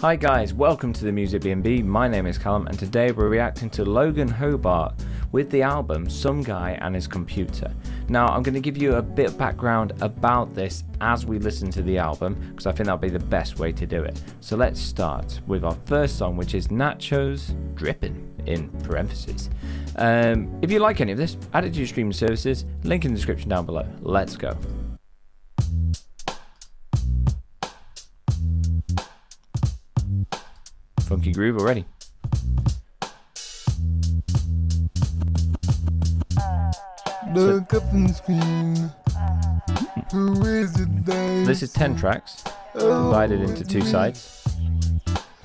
Hi guys, welcome to the Music B&B. My name is Callum and today we're reacting to Logan Hobart with the album Some Guy and His Computer. Now I'm going to give you a bit of background about this as we listen to the album because I think that'll be the best way to do it. So let's start with our first song, which is Nachos Drippin' in parentheses. If you like any of this, add it to your streaming services, link in the description down below. Let's go. Funky groove already. Look up and scream. Who is it? This is 10 tracks, divided into two sides.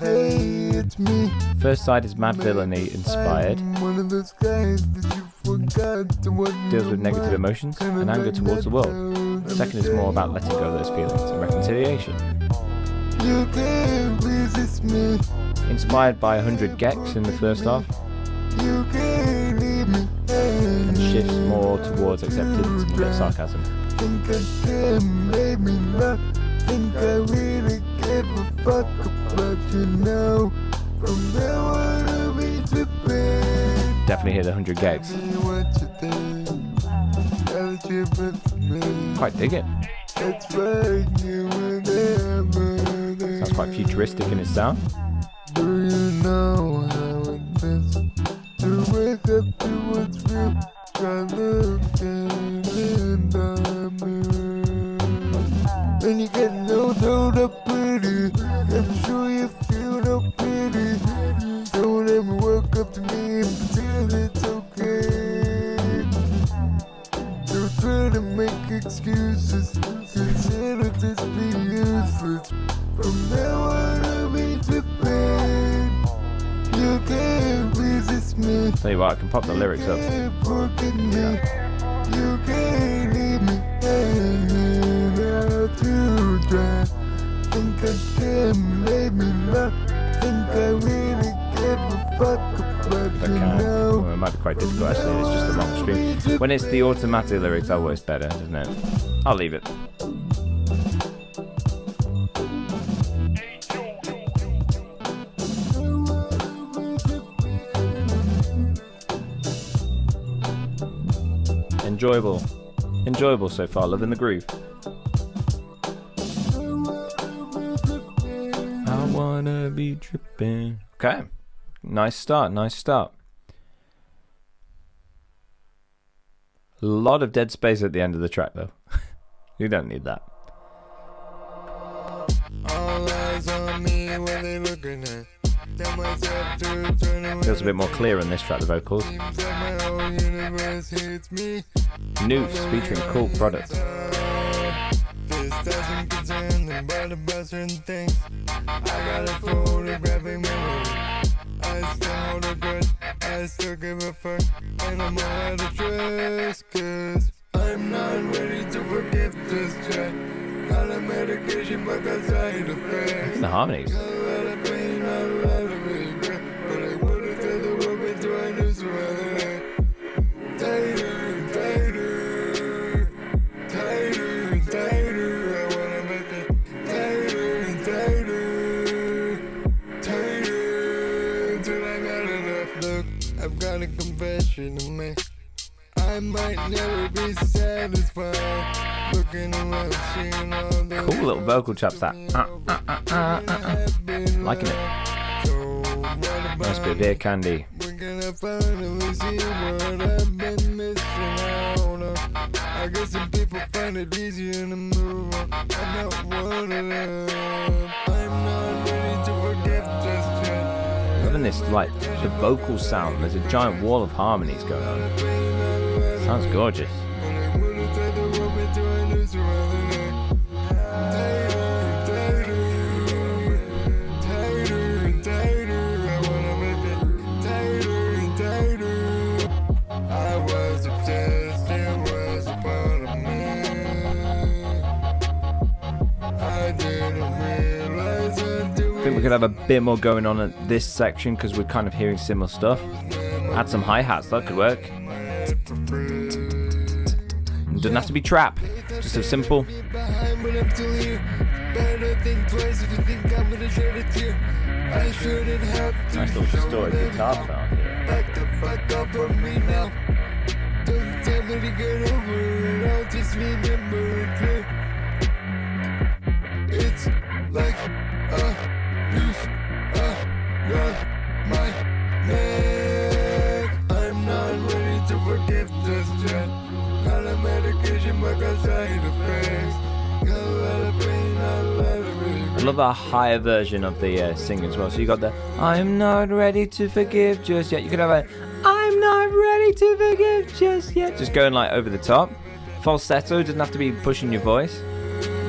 Hey, it's me. First side is Mad Villainy inspired. One of those guys that you forgot to Deals with negative emotions and anger towards the world. The second is more about letting go of those feelings and reconciliation. You can't resist me. Inspired by 100 gecs in the first half. You can't leave me. And shifts more towards acceptance and a bit of sarcasm. Think I can make me not. Think I really give a fuck about you now. From there on I'll be tripping. Definitely hear the 100 gecs. Quite dig it. That's right, you and Sounds quite futuristic in its sound. Do you know how it feels to wake up to what's real? Try looking in the mirror, and you get no doubt up pretty. I'm sure you feel no pity. Don't ever walk up to me and pretend it's okay. Don't try to make excuses. Consider this be useless. From now on I'll be tripping. You can't resist me. Tell you what, I can pop the lyrics up. You can't You can't leave me hanging out to dry. Think I can make me love. Think I really give a fuck about you now. Well, it might be quite difficult actually, it's just a long stream. When it's the automatic lyrics, that works better, doesn't it? I'll leave it. Enjoyable so far, loving the groove. I wanna be tripping. Okay, nice start. A lot of dead space at the end of the track though. You don't need that. All eyes on me when they looking at. Feels a bit more clear on this track, the vocals. Noose featuring Cool Product. This doesn't concern them, but about certain things. I got a photographic memory. I still hold a grudge, I still give a fuck, and I'm all out of trust, cause I'm not ready to forgive this track. Got a medication, but got side effects. The harmonies. A lot of pain, a lot of regret, but I wouldn't tell the rope until I knew so well. Tighter, tighter, tighter, tighter. I wanna make it tighter, tighter, tighter, till I got enough. Look, I've got a confession to make. I might never be satisfied. Looking around, seeing all the cool little vocal chops that. Liking it. Nice bit of ear candy. We're gonna finally see what I've been missing out on. I guess some people find it easier to move on. I'm not one of them. I'm not ready to forget this shit. Loving this, like, the vocal sound. There's a giant wall of harmonies going on. Sounds gorgeous. I think we could have a bit more going on at this section because we're kind of hearing similar stuff. Add some hi-hats, that could work. It doesn't have to be trap, just a simple Better think twice if you think I'm gonna shed a tear. I shouldn't have to. Nice little distorted guitar sound here. Back the fuck off of me now. Don't tell me to get over it. I'll just remember it clear. It's like a noose around my neck. I'm not ready to forgive just yet. Got a medication, but got side effects. Got a lot of pain, a lot of regret. I love that higher version of the sing as well. So you got the I'm not ready to forgive just yet. You could have a I'm not ready to forgive just yet. Just going like over the top. Falsetto doesn't have to be pushing your voice.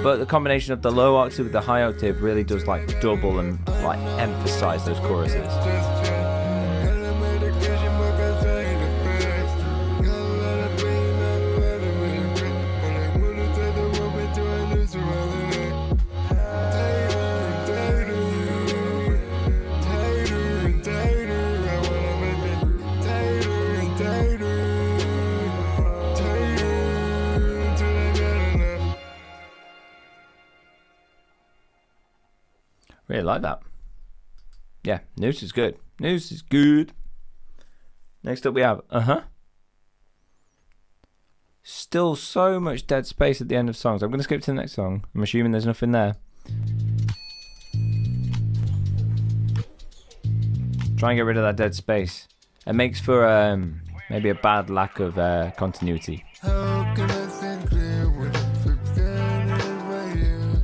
But the combination of the low octave with the high octave really does like double and like emphasize those choruses. Really like that. Yeah, Noose is good. Noose is good. Next up we have Still so much dead space at the end of songs. I'm going to skip to the next song. I'm assuming there's nothing there. Try and get rid of that dead space. It makes for maybe a bad lack of continuity. How can I think clear when I'm fixated right here?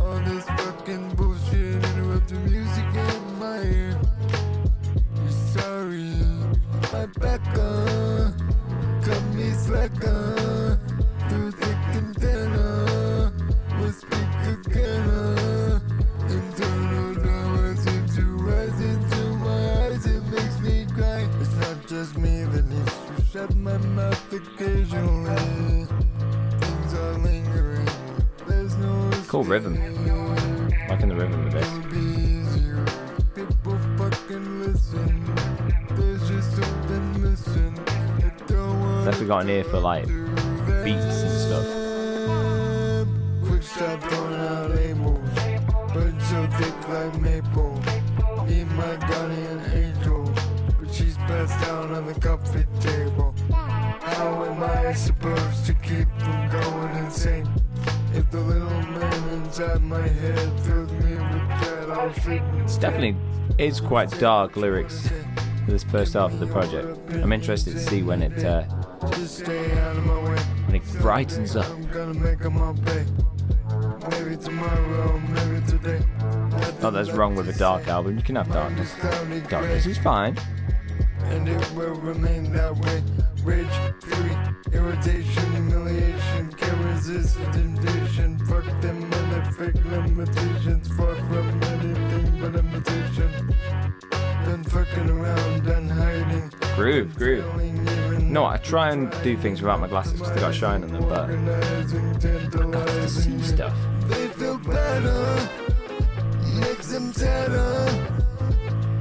All this fucking bullshit interrupt the music in my ear. You're sorry, my back on, cut me slack on, through thick and thin we'll speak again internal drama seems to rise into my eyes, it makes me cry. It's not just me that needs to shut my mouth occasionally. Things are lingering. There's no Cool rhythm. Liking the rhythm of this. People fucking listen. There's just something missing. Definitely got an ear for like beats and stuff. Quick stop throwing out labels. Birds so thick like maple. Be my guardian angel. But she's passed down on the coffee table. How am I supposed to keep from going insane? If the little man inside my head fills me with dread, I'll sleep. It's definitely is quite dark lyrics for this first half of the project. I'm interested to see when it Just stay out of my way. when it brightens up. I'm gonna make them all pay. Maybe tomorrow, maybe today. Not that's wrong with a dark album. You can have darkness. Darkness is fine. And it will remain that way. Rage, fury, irritation, humiliation. Can't resist the temptation. Fuck them and their fake limitations. Far from anything but imitation. Done fucking around, done hiding. Groove. No, I try and do things without my glasses because they got shine on them, but I got to see stuff. They feel better, makes them sadder.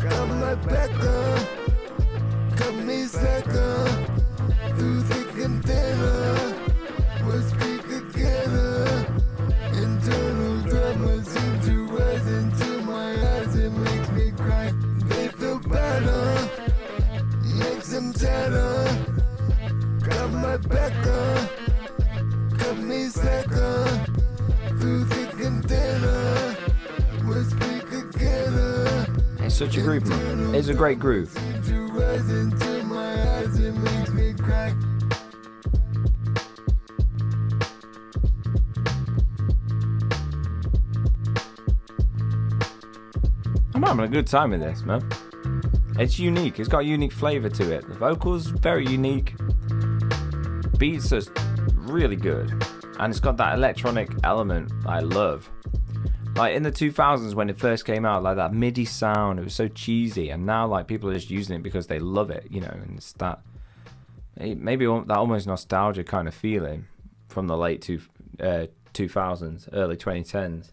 Got my back up, cut me slacker. Through thick and thinner, we'll speak again. Internal drama seems to rise into my eyes, it makes me cry. They feel better, makes them sadder. Got my back up, cut me slacker. Through thick and thinner, we'll speak again. It's such a groove, man. It's a great groove. To rise into my eyes, it makes me cry. I'm having a good time with this, man. It's unique. It's got a unique flavour to it. The vocals, very unique. Beats are really good. And it's got that electronic element I love. Like in the 2000s when it first came out, like that MIDI sound, it was so cheesy. And now like people are just using it because they love it, you know. And it's that, maybe that almost nostalgia kind of feeling from the late 2000s, early 2010s.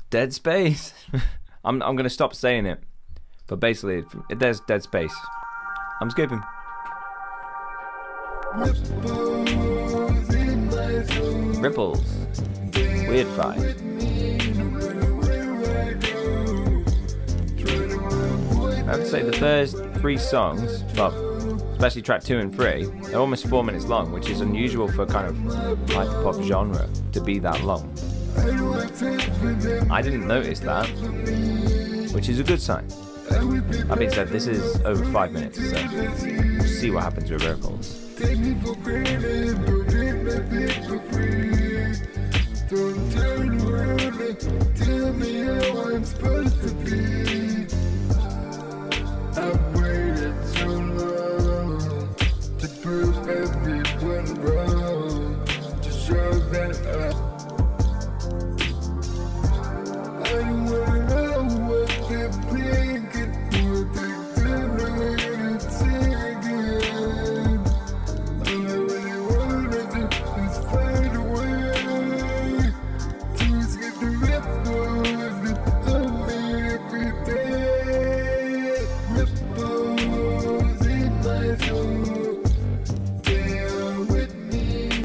Dead space. I'm gonna stop saying it, but basically there's dead space. I'm skipping. Nipples in my Ripples. Weird 5. I would say the first 3 songs, well, especially track 2 and 3, they're almost 4 minutes long, which is unusual for kind of hyperpop genre to be that long. I didn't notice that, which is a good sign. That being said, this is over 5 minutes, so we'll see what happens with Ripples. Don't turn around and tell me how I'm supposed to be. I've waited so long to prove everyone wrong, to show that I don't wanna know what they're thinking, what they're doing and singing. All I really wanna do is find a way.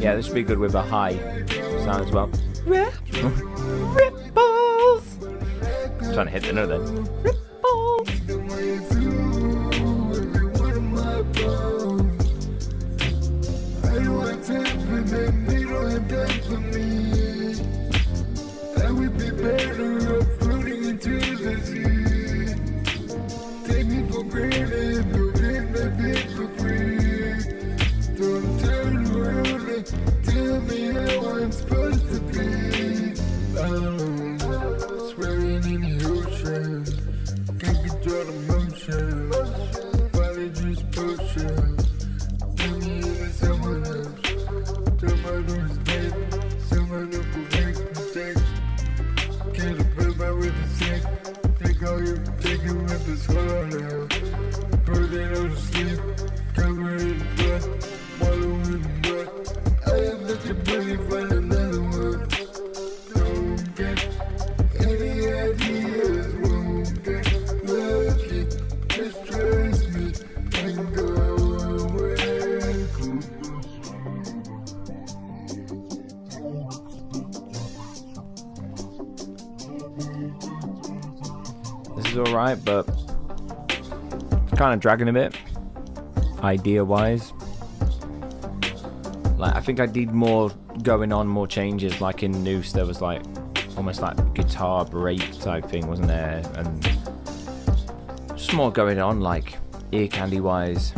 Yeah, this should be good with a high sound as well. Ripples! I'm trying to hit the note then. Ripples! I would be better off floating into the sea. Take me for granted, but then I beg for free. Don't turn around and tell me how I'm supposed to be. Swimming in the ocean, can't control the motion. Body juice potion, give me into someone else. Tell my door's dead, someone else will make mistakes. Can't live with the sick. Take all you with this heart out. Put it on the sleep, cover it in blood, wallow in the mud. I have let your body find another one. Don't get any ideas, won't get lucky. Just trust me and go away. This is alright, but it's kind of dragging a bit, idea-wise. Like, I think I need more going on, more changes. Like in Noose, there was like almost like guitar break type thing, wasn't there? And just more going on, like ear candy-wise.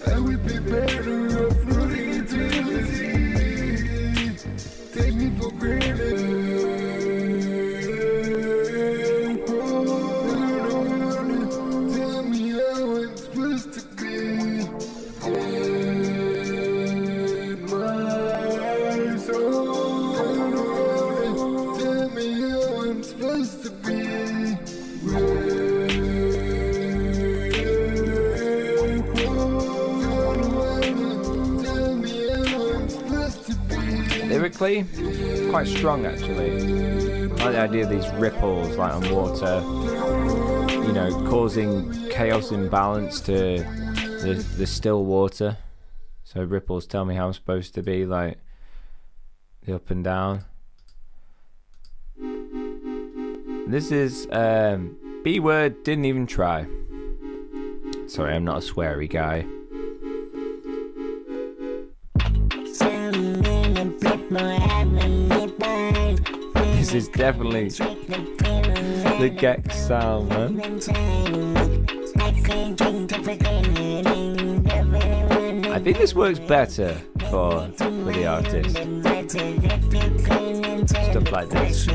I would be better off floating into the sea. Take me for granted. Tell me how I'm supposed to be. In my soul. Tell me how I'm supposed to be. Lyrically, quite strong actually. I like the idea of these ripples like on water, you know, causing chaos imbalance to the still water. So ripples tell me how I'm supposed to be, like the up and down. This is B word, didn't even try. Sorry, I'm not a sweary guy. This is definitely the Gex sound, man. I think this works better for the artist. Stuff like this.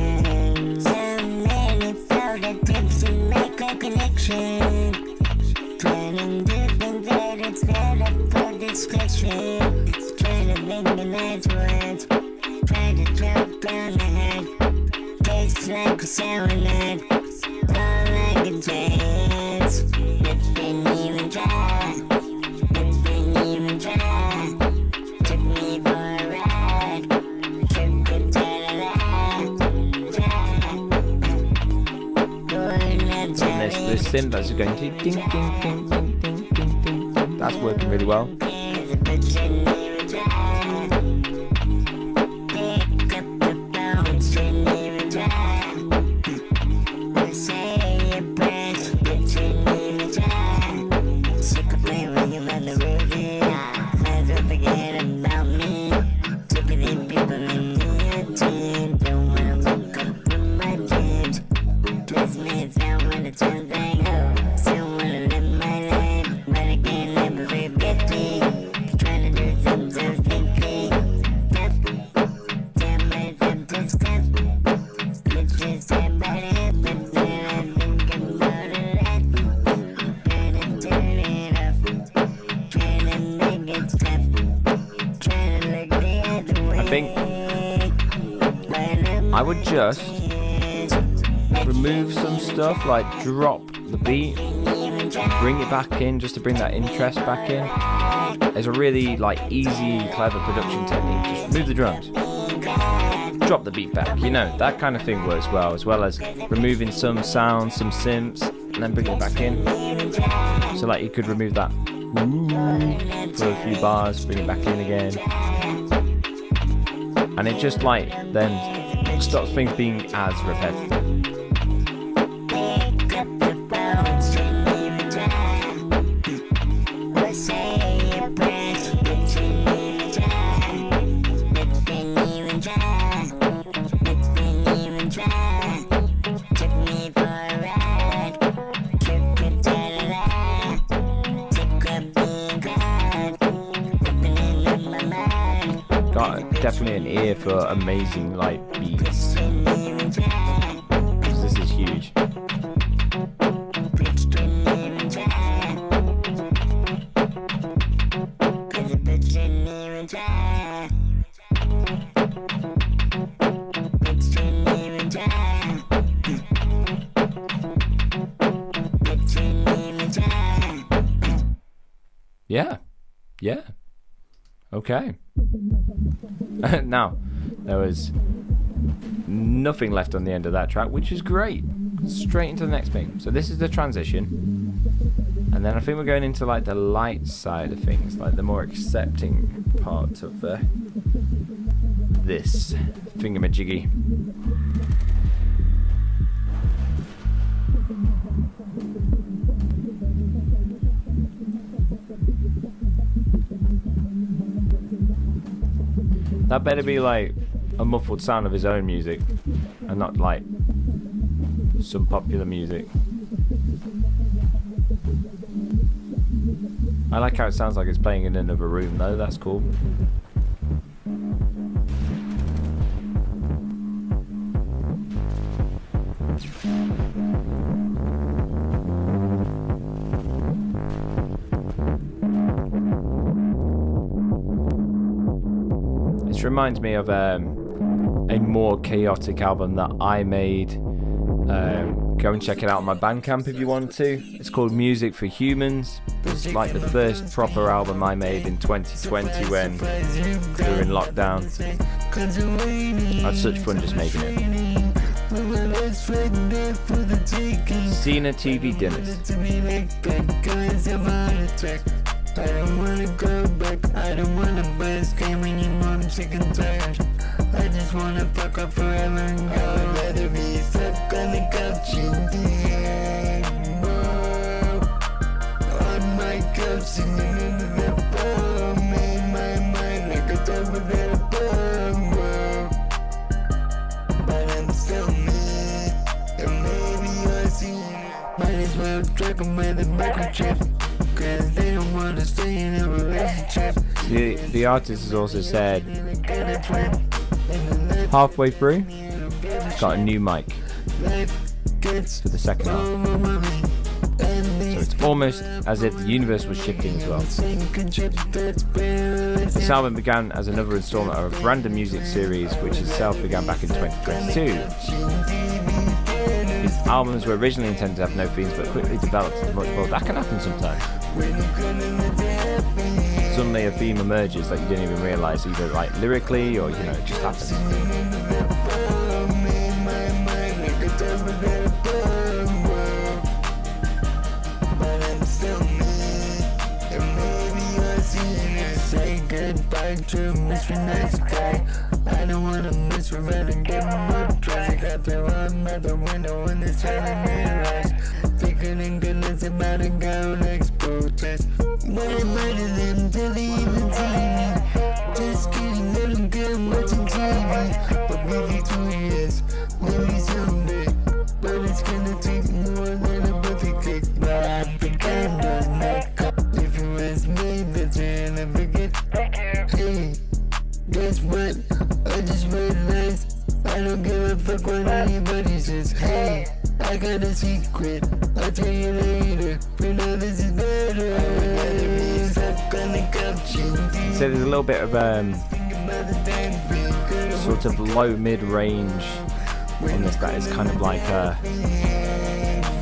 This synth that's going to ding ding ding ding ding ding ding ding. That's working really well. I think I would just remove some stuff, like drop the beat, bring it back in just to bring that interest back in. It's a really easy, clever production technique. Just remove the drums, drop the beat back, that kind of thing works well, as well as removing some sounds, some synths, and then bringing it back in. So you could remove that for a few bars, bring it back in again. And it just then stops things being as repetitive. Got definitely an ear for amazing beats. This is huge. Yeah. Okay. Now, there was nothing left on the end of that track, which is great. Straight into the next thing. So this is the transition. And then I think we're going into the light side of things, the more accepting part of this thingamajiggy. That better be a muffled sound of his own music and not some popular music. I like how it sounds like it's playing in another room though, that's cool. This reminds me of a more chaotic album that I made. Go and check it out on my Bandcamp if you want to. It's called Music for Humans. It's the first proper album I made in 2020 when we were in lockdown. I had such fun just making it. Cena TV dinners. I don't wanna go back, I don't wanna play this game anymore, I'm sick and tired. I just wanna fuck up forever and go. I would rather be stuck on the couch in the on my couch, singing into the phone. In my mind, I could talk without a phone. But I'm still me, and maybe you'll see. Might as well track them by the microchip. Cause they don't want to stay in a relationship. The artist has also said halfway through got a new mic for the second half. So it's almost as if the universe was shifting as well. This album began as another installment of a random music series which itself began back in 2022. albums were originally intended to have no themes but quickly developed into much more. That can happen sometimes. Suddenly a theme emerges that you didn't even realise, either like lyrically or, you know, it just happens. Say goodbye to Mr. Nice Guy. I don't wanna miss her and give him a try. I got the one out the window and it's turning me rise. Thinking in goodness about a girl next protest. What am I to them till they even see me? Just kidding, let them get watching TV. But maybe 2 years, maybe someday. But it's gonna take more than a birthday cake. But I think I'm just not come. If you ask me, that's when I forget. Hey, guess what? I just realized I don't give a fuck what anybody says. Hey, I got a secret, I'll tell you later. For now this is better. So there's a little bit of sort of low mid-range on this that is kind of like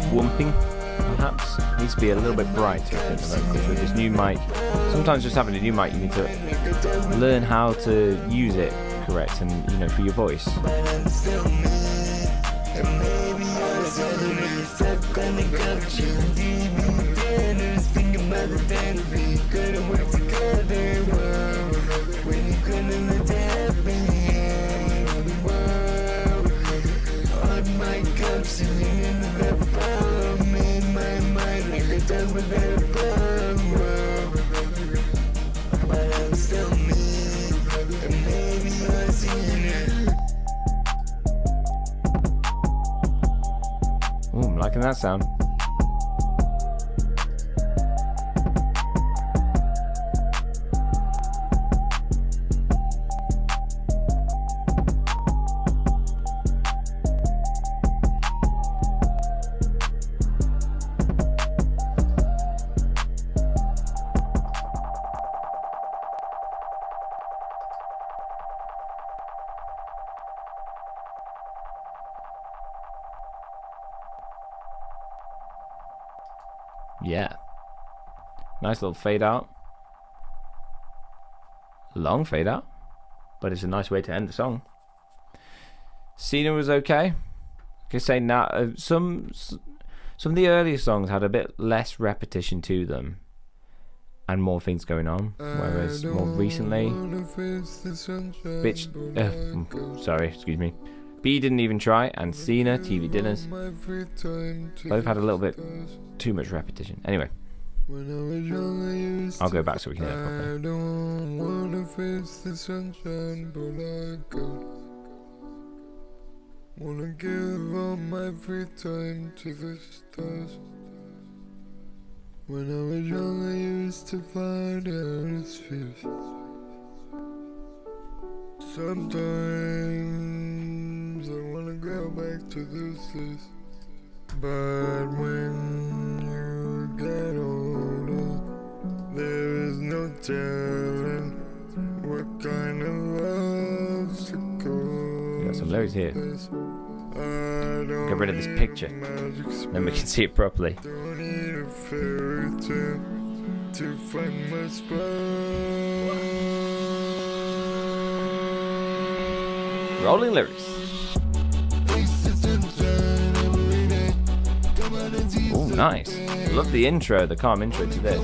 swamping, perhaps. It needs to be a little bit brighter, I think, the vocals with this new mic. Sometimes just having a new mic, you need to learn how to use it correct, and, you know, for your voice. Ooh, I'm liking that sound. Yeah. Nice little fade out. Long fade out. But it's a nice way to end the song. Cena was okay. I can say now some of the earlier songs had a bit less repetition to them and more things going on, whereas more recently sorry, excuse me, B Didn't Even Try and Cena TV Dinners both had a little bit too much repetition. Anyway, I'll go back so we can hear it properly. I don't wanna face the sunshine, but I go. Wanna give all my free time to the stars. When I was young, I used to find out its fears. Sometimes I wanna go back to those days, but when you get older, there is no telling what kind of love's to go. We got some lyrics here. Get rid of this picture, then we can see it properly. Don't need a fairy tale to find my spot. Rolling lyrics. Oh, nice. Love the intro, the calm intro to this.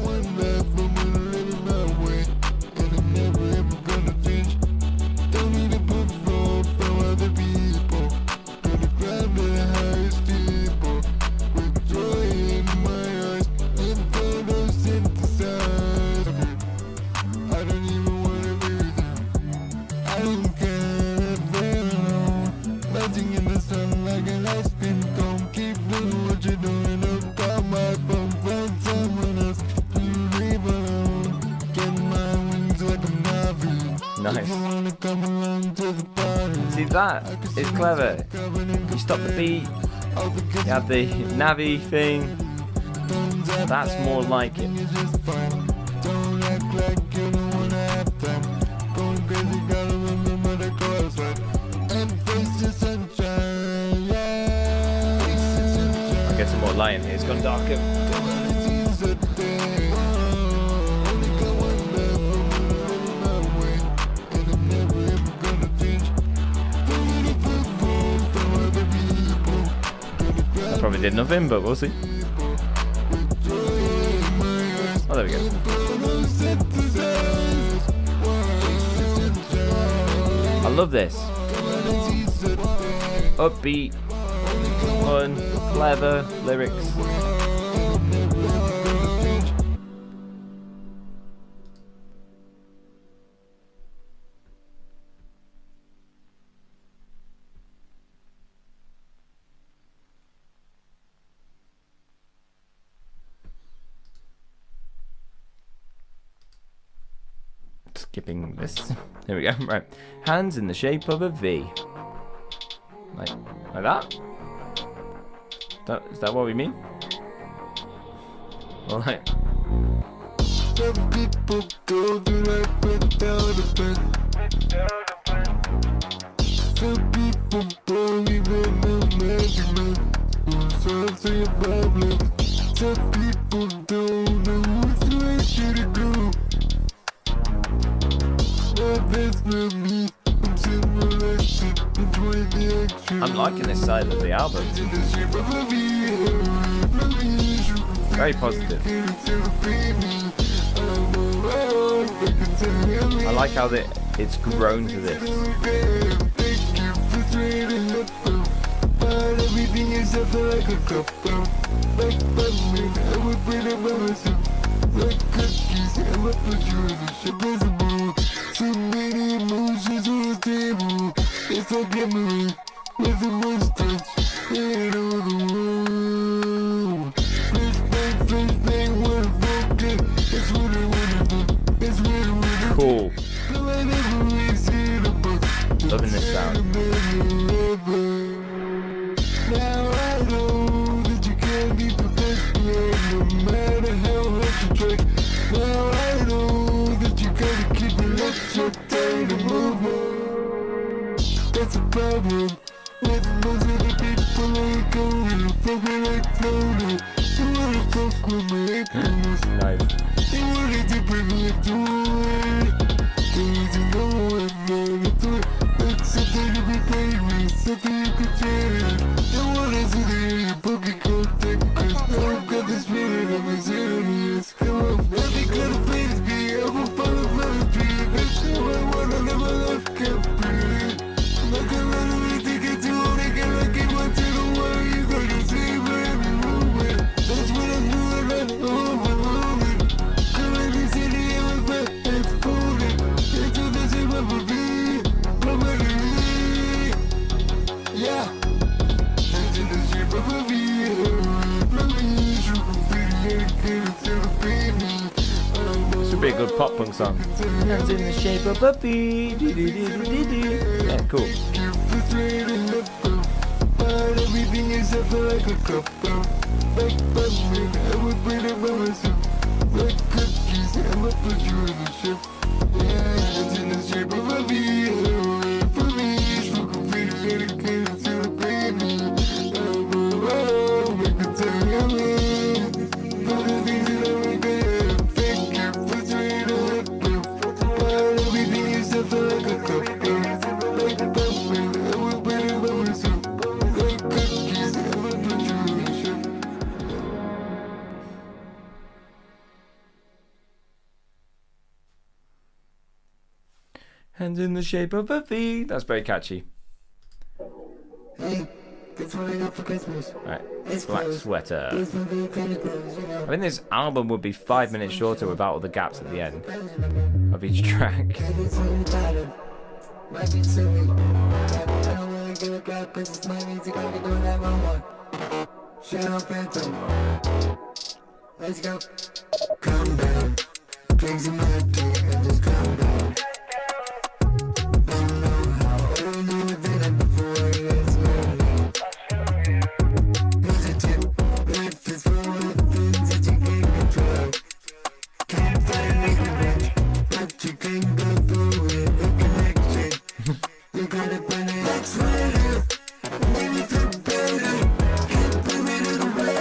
Nice. See, that is clever. You stop the beat, you have the Navi thing. That's more like it. get some more light in here. It's gone darker. I probably did nothing, but we'll see. Oh, there we go. I love this. Upbeat, fun, clever lyrics. Skipping this. Here we go. Right. Hands in the shape of a V. Like that? Is that what we mean? Well, like. Some people go through life without a pen. Some people believe in the magic man. Solve your problems. Some people don't know which way to go. I'm liking this side of the album. Very positive. I like how it's grown to this. So many emotions on the table. It's like memory with a mustache and on the road. Flashbang, what a focus. It's what I wanna do. It's what I wanna do. Cool. I never really seen a book. Loving this sound. Now I know that you can't be the best player, no matter how hard you try. Now I know that you gotta keep it up so tight and move on. That's a problem with most of the people ain't going. Fucking like floating. You wanna fuck with my happiness. Nice. You wanna dip in me to it. Things you know I'm not to it. Like something to be played with, something you could change. You wanna see the pocket contact, cause I've got this feeling of my serious. Come on, every kind of face be, I'm a follow for the dream. That's how I wanna live my life, can't breathe. Like a lot of me to get to only get lucky one to the world. You gotta see my every movement. That's what I'm doing, like overwhelming. Come in the city and look back and fold it. Into the shape of a V, nobody me. Yeah. Into the shape of a V. Should be a good pop punk song. Hands in the shape of a V. Yeah, cool. Everything is like a cup of I would bring it by myself. Like cookies, I'ma put you in the ship. Yeah, it's in the shape of a V. For me, it's looking pretty dedicated to the baby. Make the time for the things that I regret. Thank you for trying to help me. Everything is like a cup of like bubbling. I would bring it by myself. Like cookies, I'ma put you in the ship. Hands in the shape of a V. That's very catchy. Hey, that's what I got for Christmas. Right, It's Black close. Sweater. It's my big kind of clothes, you know. I think this album would be 5 minutes shorter without all the gaps at the end of each track. It's something about it. Might be silly. I don't really give a crap, cause it's my music, I can do whatever I want. Shut up, Phantom. Let's go. Calm down. Drinks in my tea and just calm down. Don't know how, I don't know what did it before, it's lonely. Here's a tip. Life is full of things that you can't control. Can't find me the rich, but you can go through it. The connection. You gotta find it. That's what it is. Make me feel better. Can't bring me to the way.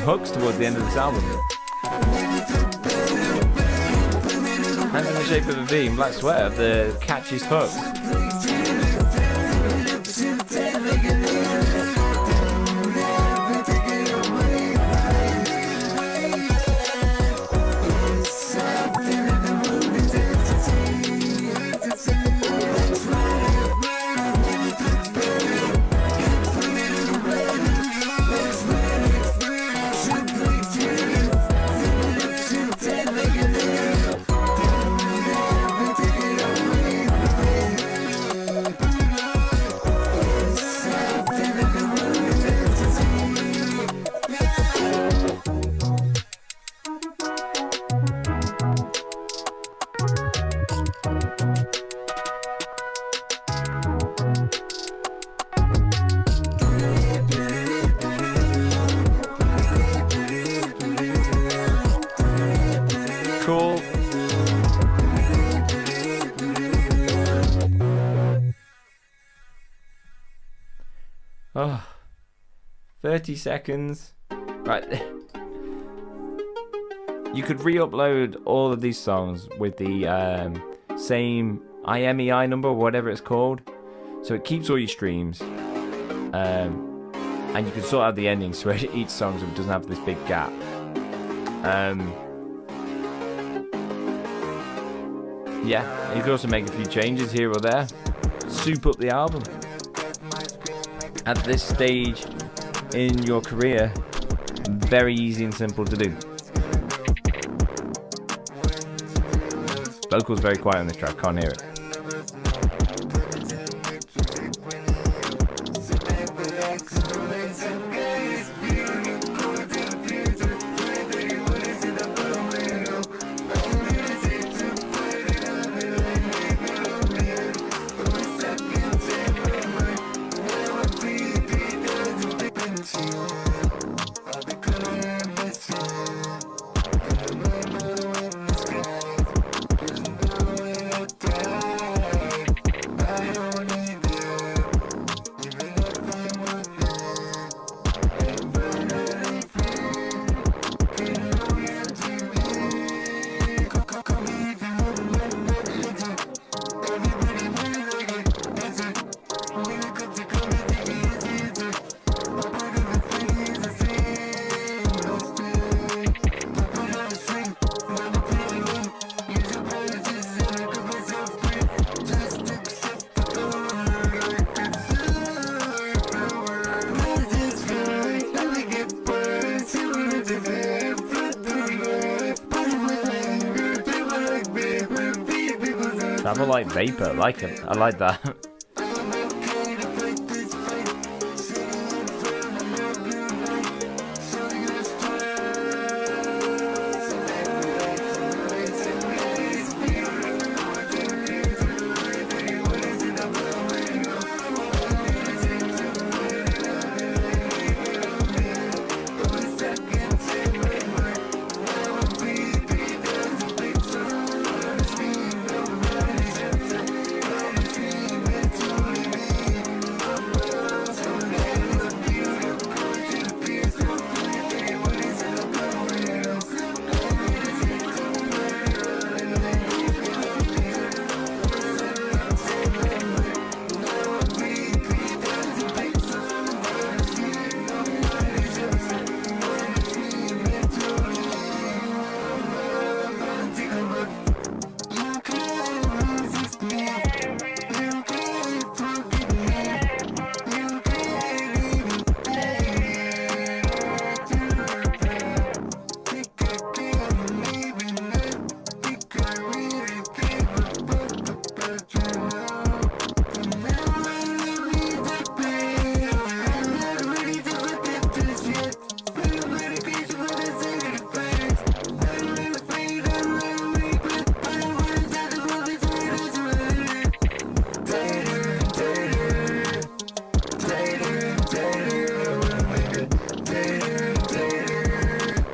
hooks towards the end of this album. Hands in the Shape of a V and Black Sweat are the catchiest hooks. Cool. Oh, 30 seconds. Right. You could re-upload all of these songs with the same IMEI number or whatever it's called. So it keeps all your streams. And you can sort out the endings so each song doesn't have this big gap. Yeah, you could also make a few changes here or there. Soup up the album. At this stage in your career, very easy and simple to do. Vocals very quiet on this track, can't hear it. Travel like vapor, I like it. I like that.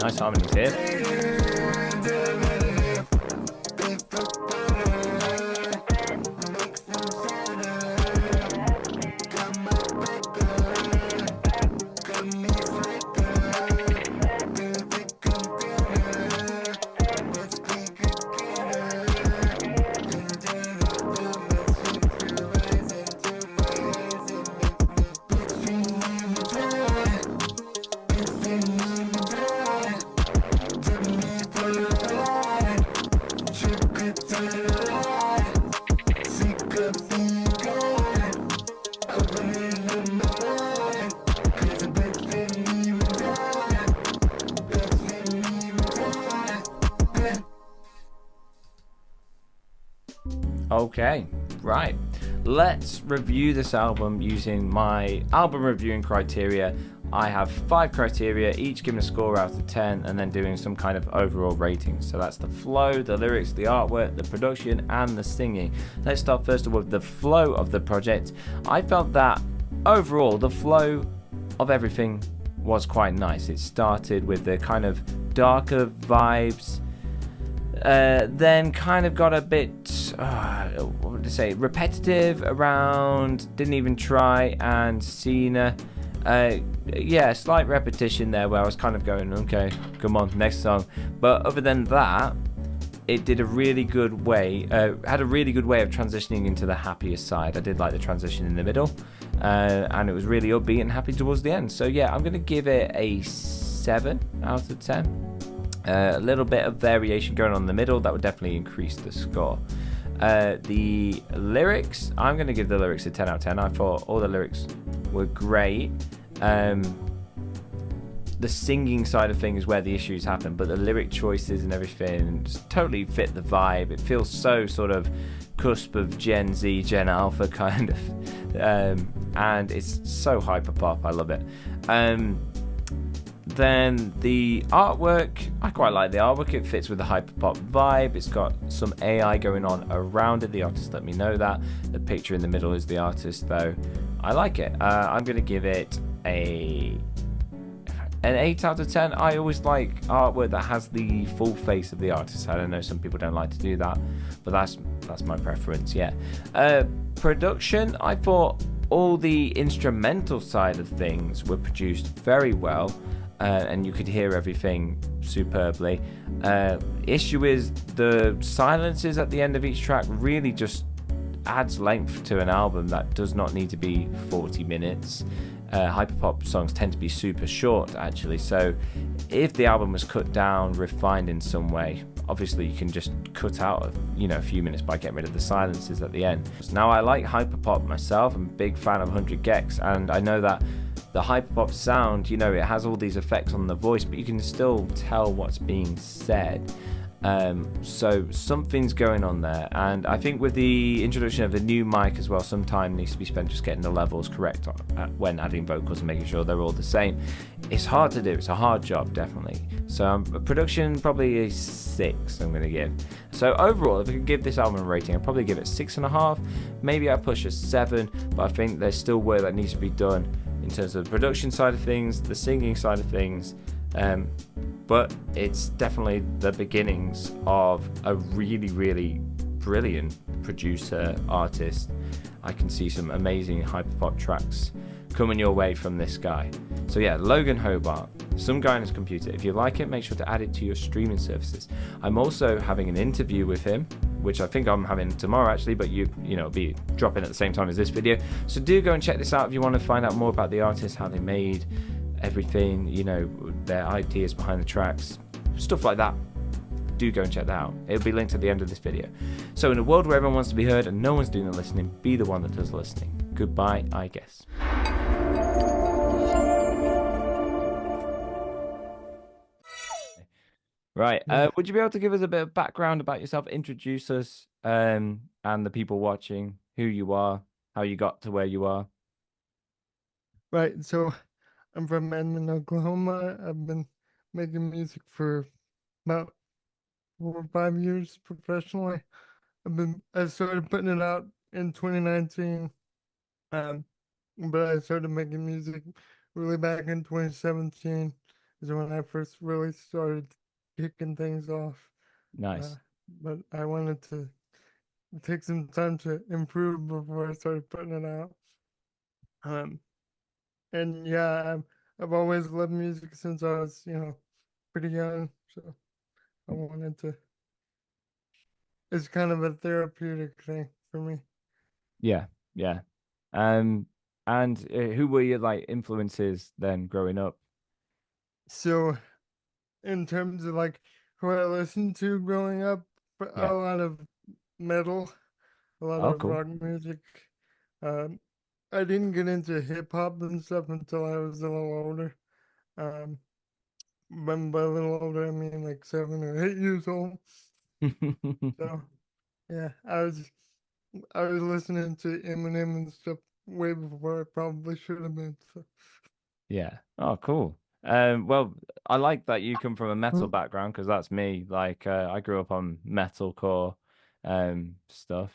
Nice harmonies here. Okay, right. Let's review this album using my album reviewing criteria. I have 5 criteria, each giving a score out of 10 and then doing some kind of overall rating. So that's the flow, the lyrics, the artwork, the production, and the singing. Let's start first of all with the flow of the project. I felt that overall the flow of everything was quite nice. It started with the kind of darker vibes, then kind of got a bit, what would I say, repetitive around Didn't Even Try and Cena. Yeah, slight repetition there where I was kind of going, okay, come on, next song. But other than that, it did a really good way, had a really good way of transitioning into the happier side. I did like the transition in the middle, and it was really upbeat and happy towards the end. So yeah, I'm going to give it a 7 out of 10. A little bit of variation going on in the middle, that would definitely increase the score. The lyrics, I'm going to give the lyrics a 10 out of 10. I thought all the lyrics were great. The singing side of things is where the issues happen, but the lyric choices and everything just totally fit the vibe. It feels so sort of cusp of Gen Z, Gen Alpha kind of, and it's so hyper pop. I love it. Then the artwork, I quite like the artwork. It fits with the hyperpop vibe. It's got some AI going on around it. The artist let me know that. The picture in the middle is the artist, though. I like it. I'm going to give it an 8 out of 10. I always like artwork that has the full face of the artist. I don't know, some people don't like to do that, but that's my preference, yeah. Production, I thought all the instrumental side of things were produced very well. And you could hear everything superbly. Issue is the silences at the end of each track really just adds length to an album that does not need to be 40 minutes. Hyperpop songs tend to be super short, actually. So if the album was cut down, refined in some way, obviously you can just cut out a few minutes by getting rid of the silences at the end. Now, I like hyperpop myself. I'm a big fan of 100 Gex, and I know that the hyperpop sound, it has all these effects on the voice, but you can still tell what's being said. So something's going on there, and I think with the introduction of a new mic as well, some time needs to be spent just getting the levels correct when adding vocals and making sure they're all the same. It's hard to do. It's a hard job, definitely. So production, probably a 6 I'm going to give. So overall, if I could give this album a rating, I'd probably give it 6.5. Maybe I push a 7, but I think there's still work that needs to be done in terms of the production side of things, the singing side of things, but it's definitely the beginnings of a really, really brilliant producer, artist. I can see some amazing hyperpop tracks coming your way from this guy. So yeah, Logan Hobart, Some Guy on His Computer. If you like it, make sure to add it to your streaming services. I'm also having an interview with him, which I think I'm having tomorrow actually, but it'll be dropping at the same time as this video. So do go and check this out if you want to find out more about the artist, how they made everything, their ideas behind the tracks, stuff like that. Do go and check that out. It'll be linked at the end of this video. So in a world where everyone wants to be heard and no one's doing the listening, be the one that does the listening. Goodbye, I guess. Right. Would you be able to give us a bit of background about yourself, introduce us, and the people watching, who you are, how you got to where you are? Right, so I'm from Edmond, Oklahoma. I've been making music for about 4 or 5 years professionally. I started putting it out in 2019, but I started making music really back in 2017 is when I first really started kicking things off. Nice. But I wanted to take some time to improve before I started putting it out. And yeah, I've always loved music since I was, pretty young. So I wanted to. It's kind of a therapeutic thing for me. Yeah, yeah. And who were your influences then growing up? So in terms of who I listened to growing up, Yeah. a lot of metal, a lot Oh, of cool. rock music. Um, I didn't get into hip hop and stuff until I was a little older. Um, by a little older, I mean 7 or 8 years old. So yeah, I was I was listening to Eminem and stuff way before I probably should have been. So. Yeah. Oh, cool. Well, I like that you come from a metal Mm. background because that's me. Like, I grew up on metalcore, stuff,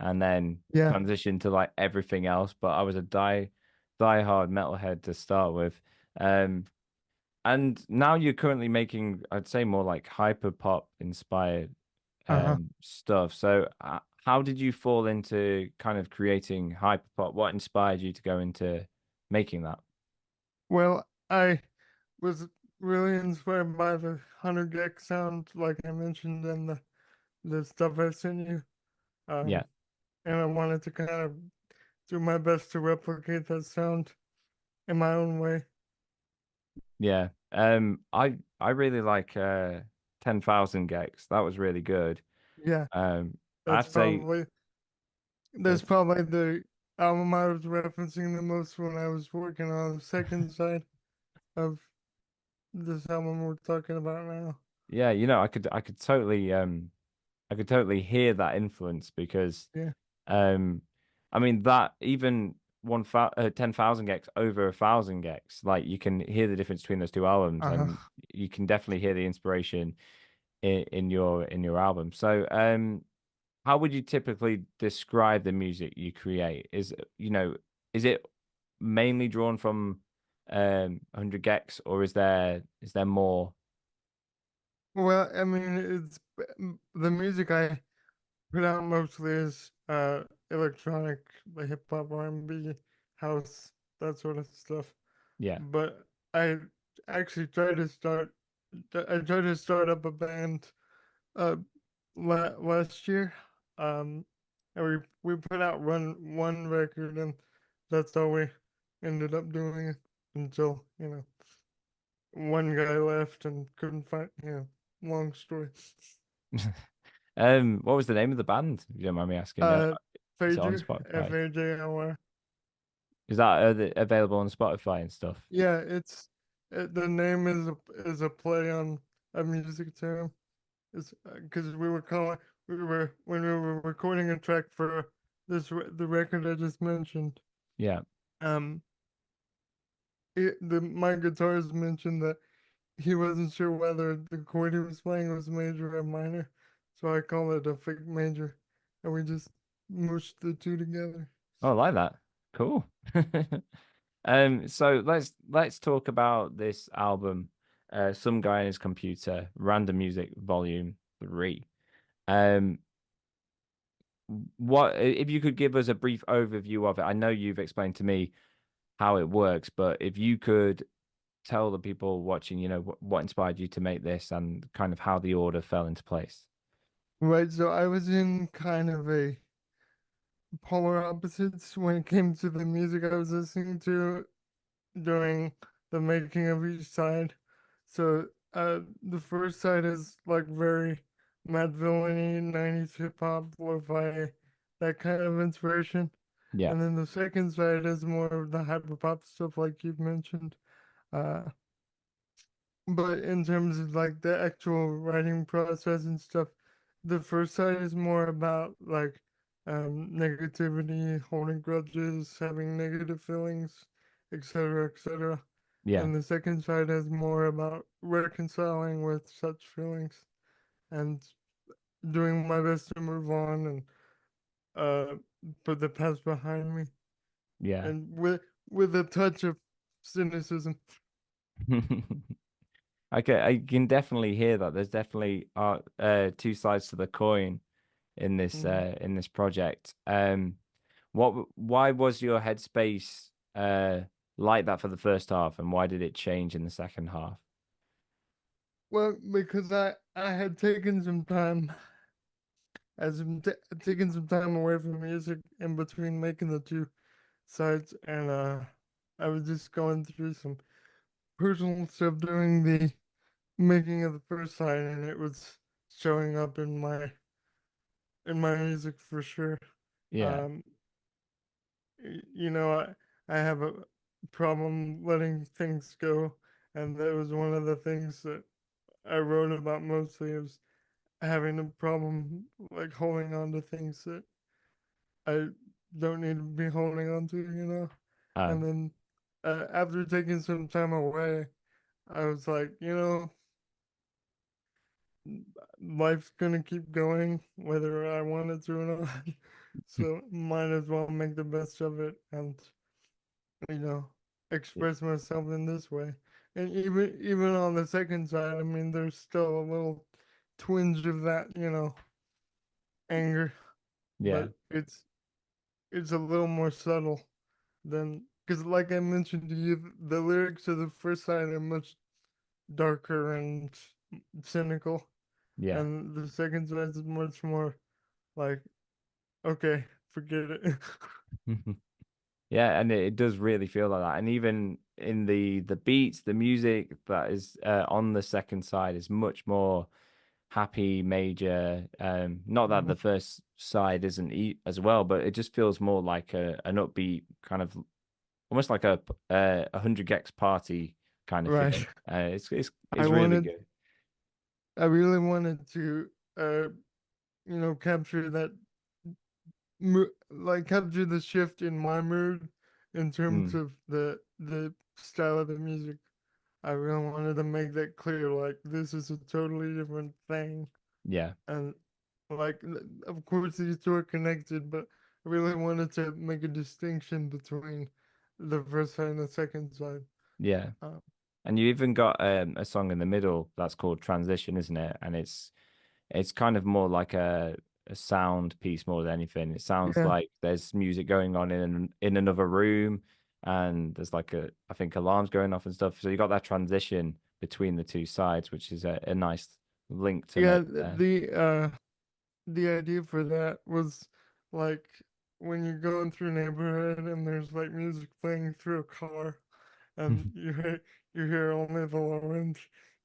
and then Yeah. transitioned to like everything else. But I was a die-hard metalhead to start with. Um, and now you're currently making, I'd say, more like hyper pop inspired Uh-huh. stuff. So, how did you fall into kind of creating hyper pop? What inspired you to go into making that? Well, I was really inspired by the 100 gex sound, like I mentioned, and the stuff I sent you. Yeah. Um, and I wanted to kind of do my best to replicate that sound in my own way. Yeah. I really like 10,000 gex. That was really good. Yeah, I that's have to say probably that's it's probably the album I was referencing the most when I was working on the second side of this album we're talking about now. yeah, I could totally hear that influence because Yeah. um I mean that even 10,000 gex over 1,000 gex, like you can hear the difference between those two albums Uh-huh. and you can definitely hear the inspiration in your album. So how would you typically describe the music you create? Is it mainly drawn from 100 gex, or is there more? Well, I mean, the music I put out mostly is electronic, like hip hop, R&B, house, that sort of stuff. Yeah, But I actually tried to start. I tried to start up a band uh last year. Um, and we put out one record, and that's all we ended up doing until one guy left and couldn't find. Long story. what was the name of the band, if you don't mind me asking? Uh, Is it on Fajer, Spotify? Fajer. Is that available on Spotify and stuff? Yeah, the name is a play on a music term. It's because we were when we were recording a track for the record I just mentioned. Yeah. Um, the my guitarist mentioned that he wasn't sure whether the chord he was playing was major or minor, so I call it a fake major, and we just mushed the two together. Oh, I like that. Cool. So let's talk about this album, Some Guy in His Computer, Random Music Volume 3. Um, what if you could give us a brief overview of it? I know you've explained to me how it works, but if you could tell the people watching, what inspired you to make this and kind of how the order fell into place. Right, so I was in kind of a polar opposites when it came to the music I was listening to during the making of each side. So the first side is like very Mad Villainy, 90s hip hop, lo-fi, that kind of inspiration. Yeah, And then the second side is more of the hyper pop stuff like you've mentioned. Uh but in terms of like the actual writing process and stuff, the first side is more about like negativity, holding grudges, having negative feelings, etc., etc. yeah, And the second side is more about reconciling with such feelings and doing my best to move on and uh put the past behind me. yeah. And with a touch of cynicism. Okay, I can definitely hear that. There's definitely two sides to the coin Mhm. in this project. Why was your headspace like that for the first half, and why did it change in the second half? Well, because I had taken some time, as in taken some time away from music in between making the two sides, and I was just going through some personal stuff during the making of the first side, and it was showing up in my music for sure. Yeah, Um, I have a problem letting things go, and that was one of the things that I wrote about mostly. It was having a problem like holding on to things that I don't need to be holding on to, you know. Oh, And then after taking some time away, I was like, life's gonna keep going whether I want it to or not. So might as well make the best of it and you know express myself in this way. And even on the second side, I mean, there's still a little twinge of that, anger, yeah, but it's a little more subtle than because, like I mentioned to you, the lyrics of the first side are much darker and cynical, yeah. and the second side is much more like, okay, forget it. Yeah, and it does really feel like that. And even in the beats, the music that is on the second side is much more happy major. Not that Mhm. the first side isn't as well, but it just feels more like an upbeat kind of almost like a 100 gex party kind of Right. feel. I It's really wanted, good. I really wanted to, capture that, like capture the shift in my mood in terms Mm, of the style of the music. I really wanted to make that clear. Like this is a totally different thing, yeah, and like of course these two are connected, but I really wanted to make a distinction between the first side and the second side. yeah. Uh, And you even got a song in the middle that's called Transition, isn't it? And it's kind of more like a sound piece more than anything. It sounds yeah, like there's music going on in another room, and there's like I think alarms going off and stuff. So you got that transition between the two sides, which is a nice link to yeah. make there. The idea for that was like when you're going through a neighborhood and there's like music playing through a car, and you hear only the low end,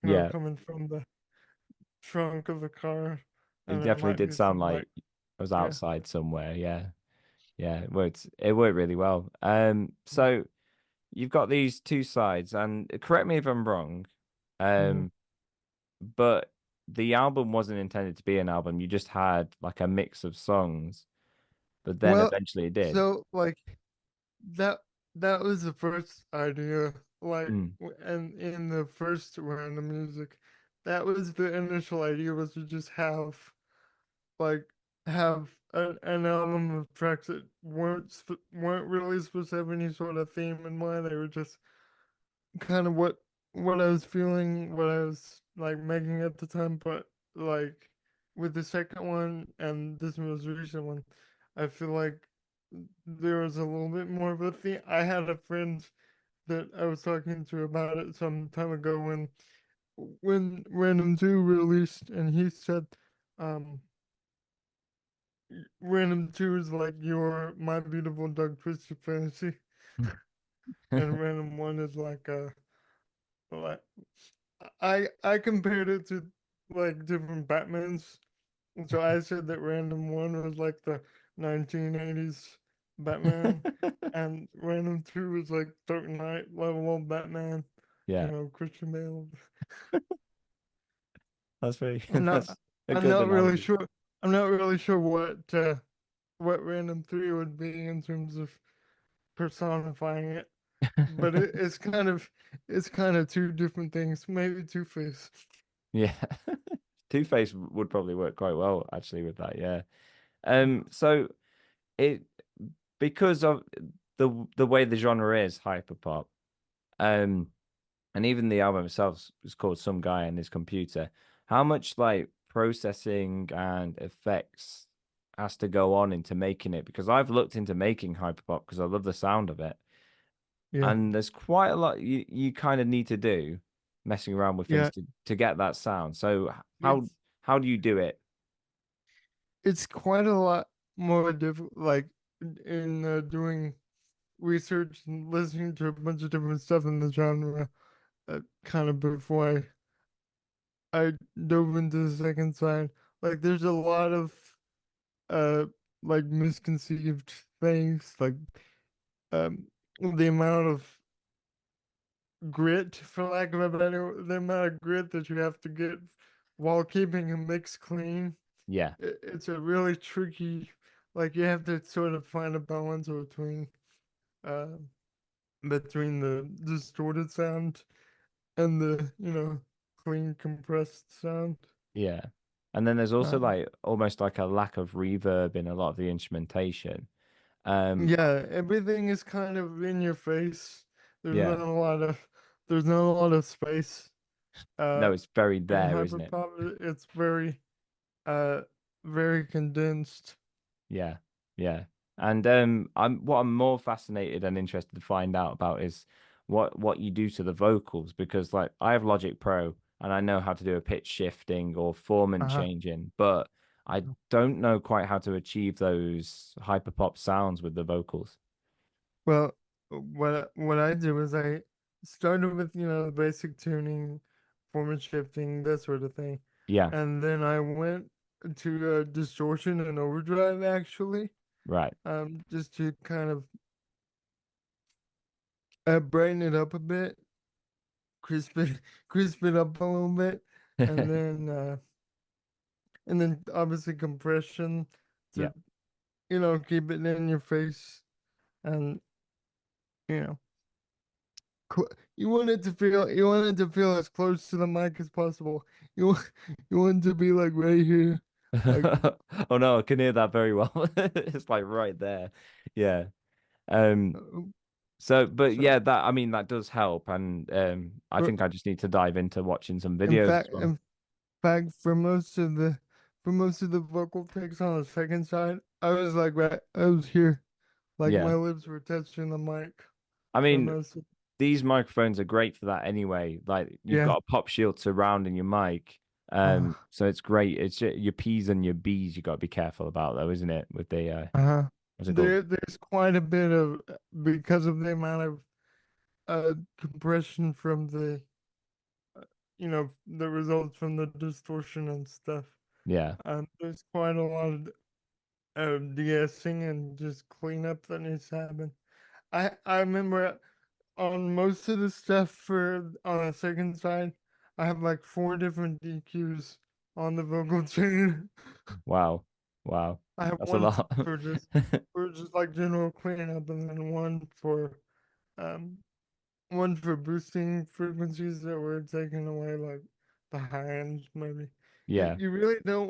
Yeah, coming from the trunk of the car, it and there definitely might did be sound some like like I was yeah. outside somewhere. Yeah, yeah, it worked really well. So you've got these two sides, and correct me if I'm wrong. Mhm. Um, but the album wasn't intended to be an album. You just had like a mix of songs, but then Well, eventually it did. so like that that was the first idea, like, Mm, and in the first round of music, that was the initial idea was to just like have an album of tracks that weren't really supposed to have any sort of theme in mind. They were just kind of what I was feeling, what I was like making at the time. But like with the second one and this most recent one, I feel like there was a little bit more of a theme. I had a friend that I was talking to about it some time ago when Random Two released, and he said, um, Random Two is like your My Beautiful Dark Twisted Fantasy, and Random One is like I compared it to like different Batmans. So I said that Random One was like the 1980s Batman, and Random Two was like Dark Knight level of Batman. yeah, Christian Bale. that's very I'm not. that's a I'm good not really analogy. sure. I'm not really sure what Random Three would be in terms of personifying it, but it's kind of two different things. Maybe Two Face. Yeah, Two Face would probably work quite well actually with that. Yeah. So it because of the way the genre is hyperpop, um, and even the album itself is called Some Guy and His Computer. How much like processing and effects has to go on into making it? Because I've looked into making hyperpop because I love the sound of it, Yeah, and there's quite a lot you kind of need to do messing around with things yeah. to get that sound. So It's how do you do it? it's quite a lot more difficult. Like in doing research and listening to a bunch of different stuff in the genre. Kind of before I dove into the second side, like there's a lot of uh like misconceived things, like um the amount of grit, for lack of a better, the amount of grit that you have to get while keeping a mix clean. Yeah. It's a really tricky. like you have to sort of find a balance uh between the distorted sound and the clean compressed sound. Yeah. And then there's also Um, like almost like a lack of reverb in a lot of the instrumentation. Um, yeah, everything is kind of in your face. There's yeah. not a lot of there's not a lot of space. No, Uh, it's very in there, isn't it? hyperpop, it's uh very condensed. Yeah, yeah. And I'm more fascinated and interested to find out about is what you do to the vocals because like I have Logic Pro and I know how to do a pitch shifting or formant Uh-huh. changing, but I don't know quite how to achieve those hyperpop sounds with the vocals. Well, what I do is I started with the basic tuning, format shifting, that sort of thing, Yeah, and then I went to distortion and overdrive actually, right. just to kind of brighten it up a bit, crisp it crisp it up a little bit, and then obviously compression Yeah. to keep it in your face and you know you want it to feel as close to the mic as possible. You want you want it to be like right here, like Oh no, I can hear that very well. It's like right there. Yeah. Um uh, So, but so. yeah, that I mean that does help, and I For, think I just need to dive into watching some in videos as fact, well. in fact, for most of the vocal takes on the second side, I was like I was here, like Yeah, my lips were touching the mic I for mean most of. these microphones are great for that anyway. Like you've Yeah. got a pop shield surrounding your mic, Uh. so it's great. It's your P's and your B's you got to be careful about though, isn't it? With the Uh. what's it called? There's quite a bit of because of the amount of compression from the results from the distortion and stuff. Yeah, There's quite a lot of de-essing and just cleanup that needs to happen. I remember on most of the stuff for on the second side, I have like four different DQs on the vocal chain. wow, wow, I have that's a lot. for just like general cleanup, and then um one for boosting frequencies that were taken away, like the high end maybe. You Yeah, you really don't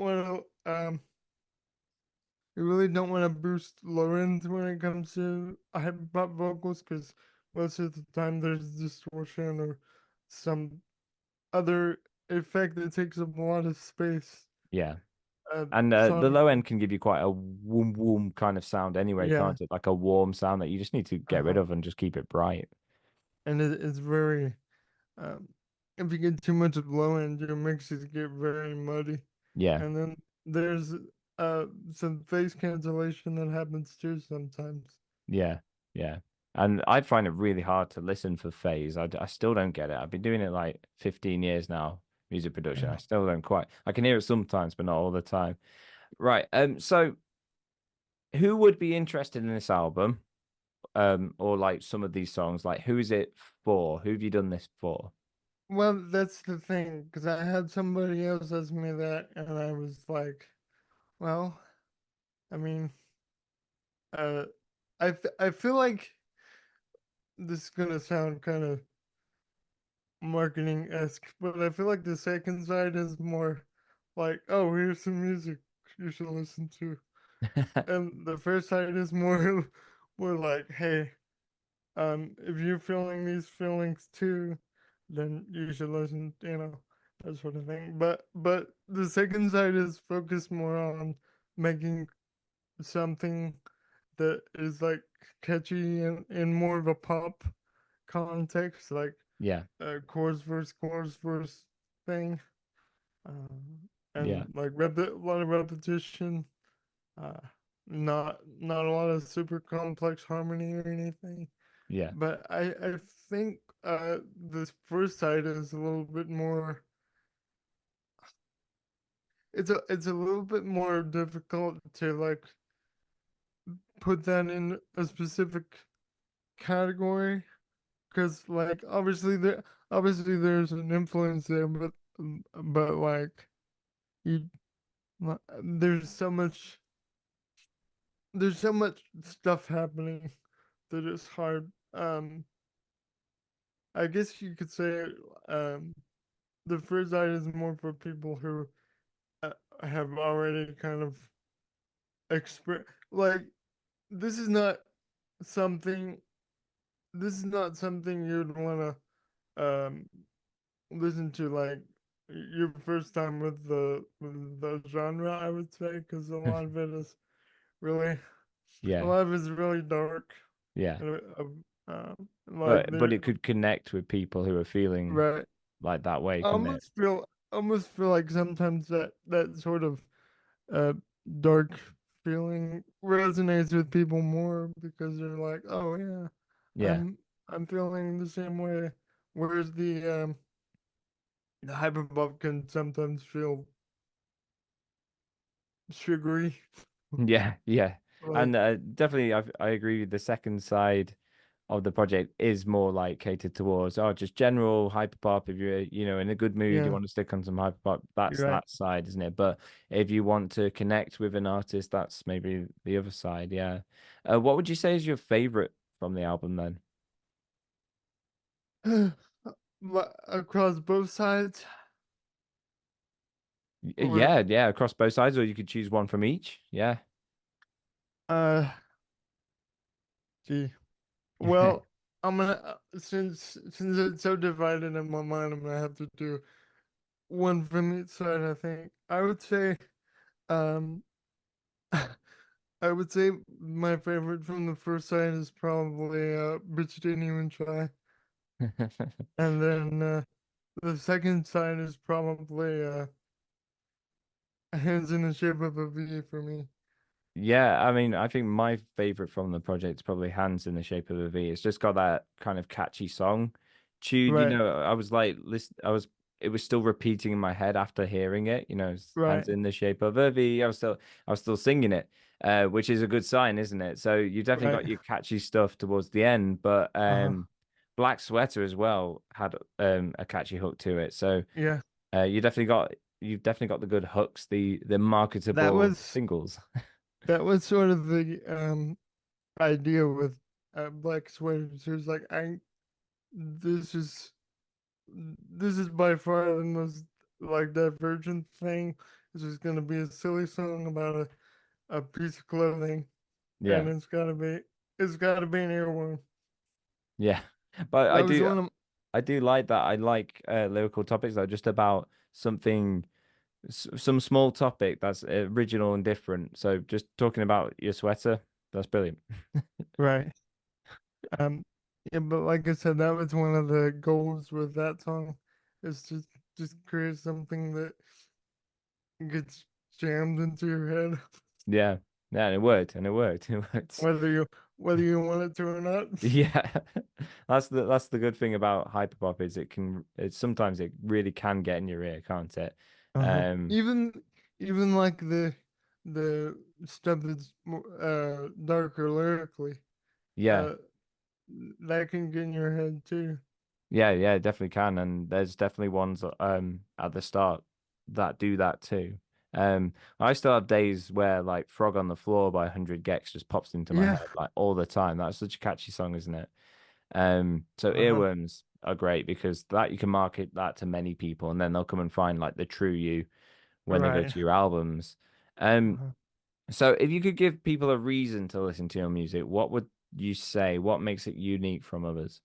want to boost low end when it comes to hyper pop vocals because most of the time there's distortion or some other effect that takes up a lot of space. yeah. Uh, And the Sonic, low end can give you quite a warm kind of sound anyway, yeah, can't it? Like a warm sound that you just need to get rid uh-huh. of and just keep it bright. And it's very um, if you get too much of low end, your mixes get very muddy. Yeah, And then there's some phase cancellation that happens too sometimes. yeah, yeah. And I find it really hard to listen for phase. I still don't get it. I've been doing it like 15 years now, music production. I Yeah. still don't quite. I can hear it sometimes, but not all the time. Right. So who would be interested in this album? Or like some of these songs? Like who is it for? Who have you done this for? Well, that's the thing, because I had somebody else ask me that, and I was like, well, I mean, uh, I feel like this is gonna sound kind of marketing-esque, but I feel like the second side is more like, oh, here's some music you should listen to, and the first side is more more like, hey, if you're feeling these feelings too, then you should listen, that sort of thing. But the second side is focused more on making something that is like catchy and in more of a pop context, like Yeah, chorus verse thing, yeah, and like a lot of repetition. Uh, not a lot of super complex harmony or anything. yeah, But I think this first side is a little bit more. It's a little bit more difficult to like put that in a specific category because like obviously there's an influence there, but like you there's so much there's so much stuff happening that it's hard. I guess you could say um, the first side is more for people who uh, have already kind of like this is not something this is not something you'd want to listen to like your first time with the genre, I would say, because a lot of it is really a Yeah, lot of it is really dark yeah. and like But there it could connect with people who are feeling right. like that way, I couldn't it? almost feel like sometimes that sort of uh dark feeling resonates with people more because they're like, oh yeah, Yeah. I'm I'm feeling the same way. Whereas the hyperpop can sometimes feel sugary. Yeah, yeah. Like And definitely I agree with the second side of the project is more like catered towards just general hyperpop. If you're in a good mood, you yeah, want to stick on some hyperpop, you're that's right. that side, isn't it? But if you want to connect with an artist, that's maybe the other side. Yeah. What would you say is your favorite from the album then? But across both sides, or Yeah, yeah, across both sides, or you could choose one from each. Yeah. uh, gee, well, I'm gonna since it's so divided in my mind, I'm gonna have to do one from each side. I think I would say, um, I would say my favorite from the first side is probably "Bitch Didn't Even Try," and then the second side is probably "Hands in the Shape of a V" for me. Yeah, I mean, I think my favorite from the project is probably Hands in the Shape of a V. It's just got that kind of catchy song tune. Right, I was like, listen, it was still repeating in my head after hearing it. It's right, Hands in the Shape of a V. I was still singing it, which is a good sign, isn't it? So you definitely right. got your catchy stuff towards the end, but Uh-huh. Black Sweater as well had a catchy hook to it. So Yeah. uh, you definitely got you've definitely got the good hooks, the That marketable was singles. that was sort of the idea with Black Sweaters. It was like this is this is by far the most like divergent thing. This is gonna be a silly song about a piece of clothing and Yeah. it's gotta be an earworm. Yeah, but That was one of I do like that. I like lyrical topics that are just about something, some small topic that's original and different. So just talking about your sweater, that's brilliant. right. Um yeah, but like I said, that was one of the goals with that song is just create something that gets jammed into your head. Yeah, yeah, and it worked, and it worked, it worked. Whether you want it to or not. Yeah, that's the good thing about hyperpop is it sometimes it really can get in your ear, can't it? Uh-huh. Um, Even like the stuff that's darker lyrically, yeah. uh that can get in your head too. Yeah, yeah, it definitely can, and there's definitely ones at the start that do that too. I still have days where like "Frog on the Floor" by 100 Gex just pops into my Yeah. head like all the time. That's such a catchy song, isn't it? So Uh-huh. earworms are great because that you can market that to many people, and then they'll come and find like the true you when they go Right. to your albums. Um, Uh-huh. so if you could give people a reason to listen to your music, what would you say? What makes it unique from others?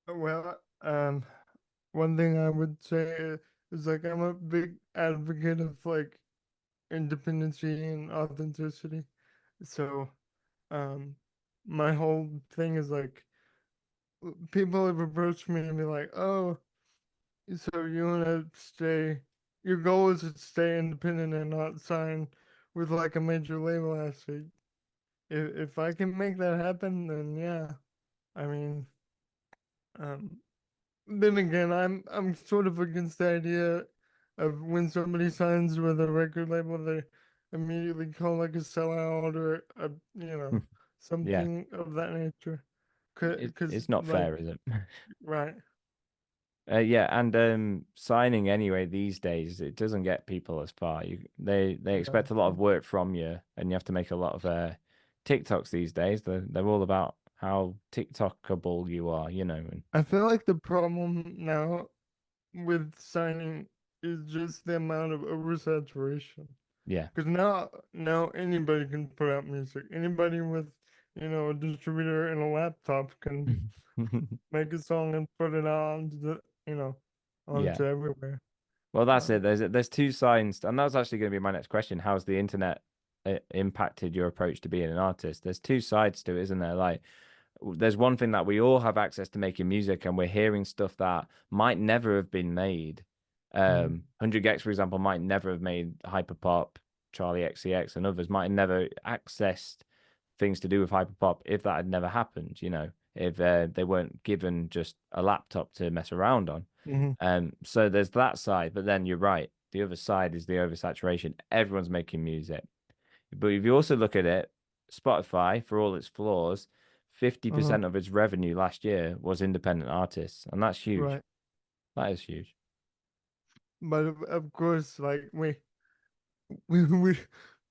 Well, one thing I would say is like I'm a big advocate of like independency and authenticity. So, um, my whole thing is like people have approached me and be like, "Oh, so you want to stay? Your goal is to stay independent and not sign with like a major label." I say, if I can make that happen, then yeah. I mean, um, then again, I'm sort of against the idea of when somebody signs with a record label, they immediately call like a sellout or a Yeah, something of that nature. it, Cause it's not like fair, is it? right, Yeah, and signing anyway these days it doesn't get people as far. They Yeah. expect a lot of work from you, and you have to make a lot of TikToks these days. They're all about how TikTokable you are, you know. And I feel like the problem now with signing is just the amount of oversaturation. yeah, Because now anybody can put out music. Anybody with a distributor and a laptop can make a song and put it on the yeah. onto everywhere. Well, that's Um, it. There's two sides, and that's actually going to be my next question. How's the internet impacted your approach to being an artist? There's two sides to it, isn't there? Like, there's one thing that we all have access to making music, and we're hearing stuff that might never have been made. mm, 100 Gex, for example, might never have made Hyperpop, Charlie XCX, and others might have never accessed things to do with Hyperpop if that had never happened, you know, if they weren't given just a laptop to mess around on. mhm, So there's that side, but then you're right. The other side is the oversaturation. Everyone's making music. But if you also look at it, Spotify, for all its flaws, uh-huh, 50% of its revenue last year was independent artists, and that's huge. right. That is huge. But of course, like we we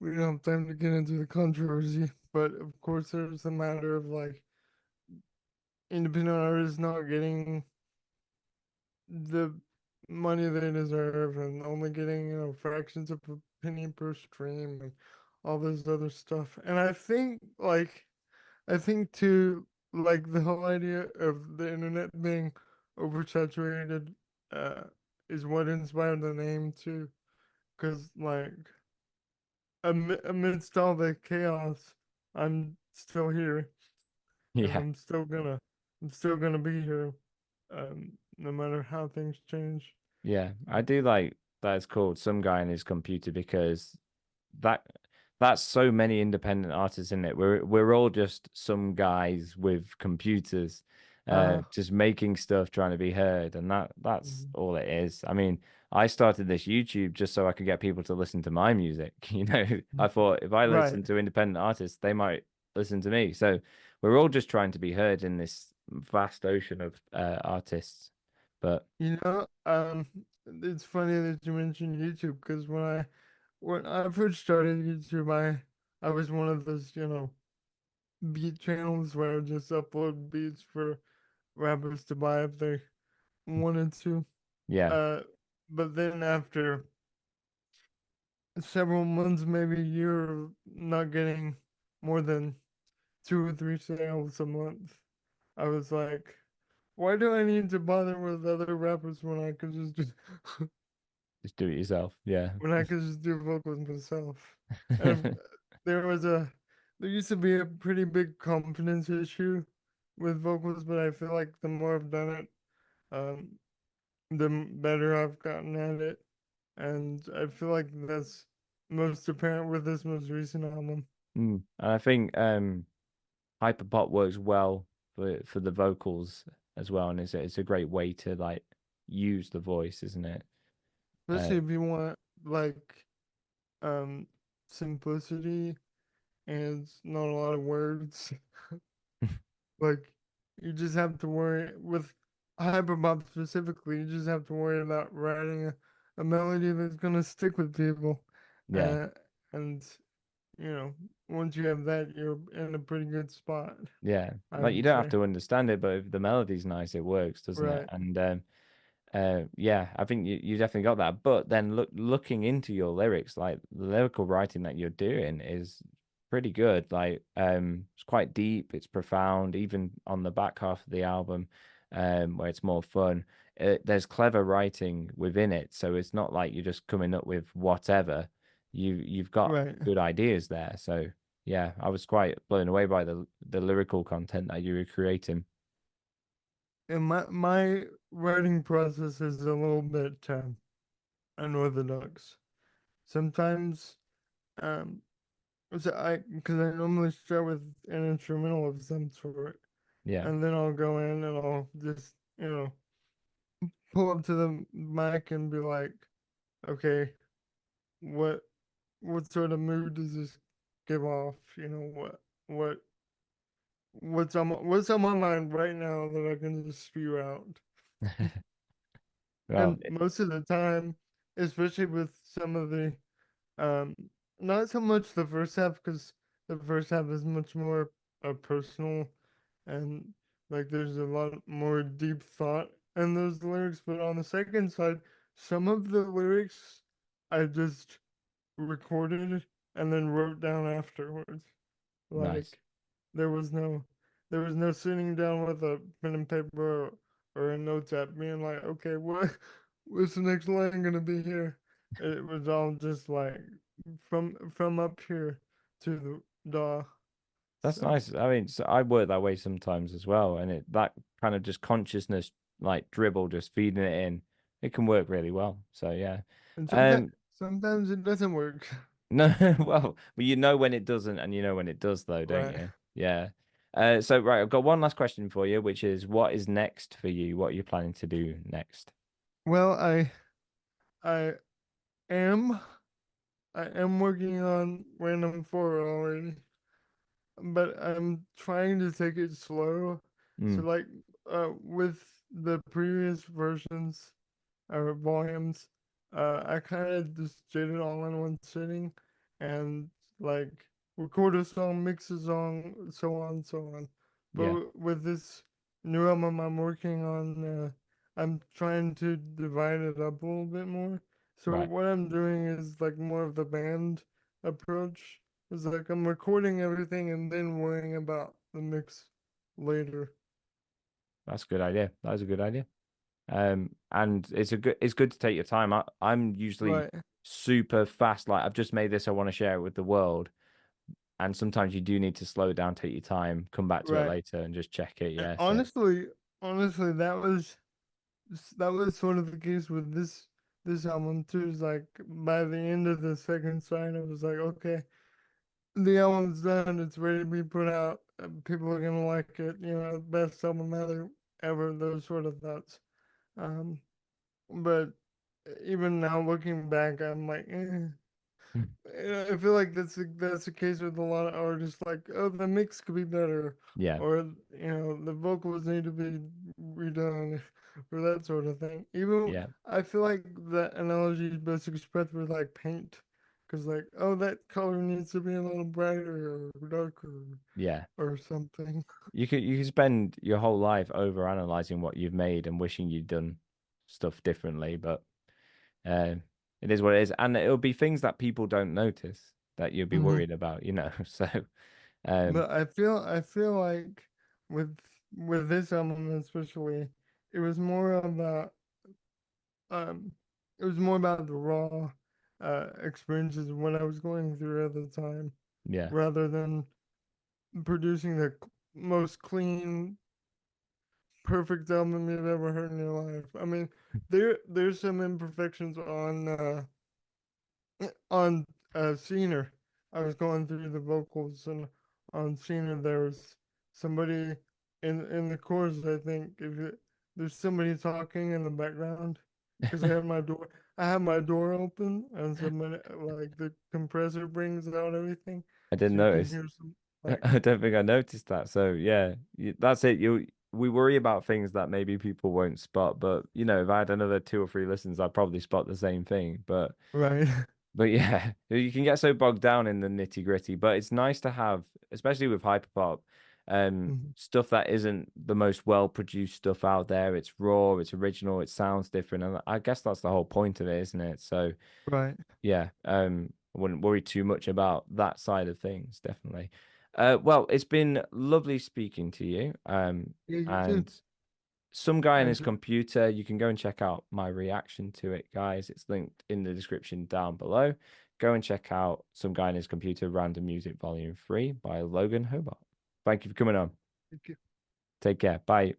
don't have time to get into the controversy. But of course, there's a matter of like independent artists not getting the money they deserve and only getting fractions of a penny per stream and all this other stuff. And I think too, like the whole idea of the internet being oversaturated uh is what inspired the name too, because like amidst all the chaos, I'm still here, and Yeah. I'm still gonna be here, no matter how things change. Yeah. I Um, do like that it's called Some Guy in His Computer because that that's so many independent artists in it. We're all just some guys with computers, uh, just making stuff, trying to be heard, and that's mhm. all it is. I mean, I started this YouTube just so I could get people to listen to my music. You know, I thought if I Right. listen to independent artists, they might listen to me. So we're all just trying to be heard in this vast ocean of artists. But It's funny that you mentioned YouTube because when I first started YouTube, I was one of those beat channels where I would just upload beats for rappers to buy if they wanted to. yeah, Uh, but then after several months, maybe a year, of not getting more than 2 or 3 sales a month, I was like, why do I need to bother with other rappers when I could just do just do it yourself. Yeah. when I could just do vocals myself? And there was a there used to be a pretty big confidence issue with vocals, but I feel like the more I've done it, um, the better I've gotten at it, and I feel like that's most apparent with this most recent album. And I think hyperpop works well for the vocals as well, and it's a great way to like use the voice, isn't it? Uh, Especially if you want like um simplicity and not a lot of words. Like you just have to worry with hyperpop specifically. You just have to worry about writing a melody that's gonna stick with people, yeah, uh, and you know once you have that, you're in a pretty good spot. yeah. I Like you would don't have say. to understand it, but if the melody's nice, it works, doesn't it? Right. And yeah, I think you definitely got that. But then looking into your lyrics, like the lyrical writing that you're doing is pretty good. Like it's quite deep, it's profound, even on the back half of the album, where it's more fun. There's clever writing within it, so it's not like you're just coming up with whatever. You've got Right. good ideas there. So yeah, I was quite blown away by the lyrical content that you were creating. And my writing process is a little bit unorthodox. Sometimes, um, so I because I normally start with an instrumental of some sort, Yeah. and then I'll go in and I'll just pull up to the mic and be like, okay, what what sort of mood does this give off? What what's on my mind right now that I can just spew out. Well, And most of the time, especially with some of the um, not so much the first half because the first half is much more personal and like there's a lot more deep thought in those lyrics. But on the second side, some of the lyrics I just recorded and then wrote down afterwards. nice. Like there was no there was no sitting down with a pen and paper or a notes app being like, okay, what's the next line gonna be here? It was all just like from up here to the DAW. That's So nice. I mean, so I work that way sometimes as well, and it that kind of just consciousness, like dribble, just feeding it in, it can work really well. So yeah. and Um, sometimes it doesn't work. no, well, but you know when it doesn't, and you know when it does, though, don't Right. you? Yeah. So right, I've got one last question for you, which is, what is next for you? What are you planning to do next? Well, I am I am working on Random 4 already, but I'm trying to take it slow. So Mm, like with the previous versions or volumes, I kind of just did it all in one sitting and like record a song, mix a song, so on and so on. But yeah, with this new album I'm working on, I'm trying to divide it up a little bit more. So right. what I'm doing is like more of the band approach. It's like I'm recording everything and then worrying about the mix later. That's a good idea. That is a good idea. And it's good to take your time. I'm usually Right, super fast. Like I've just made this, I want to share it with the world. And sometimes you do need to slow down, take your time, come back to it right. later and just check it. And Yeah. So honestly, that was sort of the case with this album too. Is like by the end of the second side, I was like, okay, the album's done. It's ready to be put out. People are gonna like it. You know, best album ever. Those sort of thoughts. Um, but even now looking back, I'm like, I feel like that's the case with a lot of artists. Like, oh, the mix could be better, yeah, or the vocals need to be redone, or that sort of thing. Even yeah, I feel like that analogy is best expressed with like paint, because like, oh, that color needs to be a little brighter or darker yeah. or something. You could spend your whole life over analyzing what you've made and wishing you'd done stuff differently, but uh, it is what it is, and it'll be things that people don't notice that you'll be Hmm. worried about, you know. So, um, But I feel like with with this album especially, it was more about um, it was more about the raw experiences of what I was going through at the time, yeah, rather than producing the most clean, perfect album you've ever heard in your life. I mean, there's some imperfections on Scener. I was going through the vocals and on Scener there was somebody in the chorus. I think there's somebody talking in the background because I have my door open and somebody like the compressor brings out everything, I didn't so you can notice. hear some like I don't think I noticed that. So yeah, that's it. We worry about things that maybe people won't spot, but you know, if I had another two or three listens, I'd probably spot the same thing. right. But yeah, you can get so bogged down in the nitty gritty. But it's nice to have, especially with hyperpop, Mhm. stuff that isn't the most well produced stuff out there. It's raw, it's original, it sounds different, and I guess that's the whole point of it, isn't it? So Right. yeah, I wouldn't worry too much about that side of things, definitely. Well, it's been lovely speaking to you. Yeah, you too. And some guy in I his enjoy. computer, you can go and check out my reaction to it, guys. It's linked in the description down below. Go and check out Some Guy in His Computer Random Music Volume 3 by Logan Hobart. Thank you for coming on. Thank you. Take care. Bye.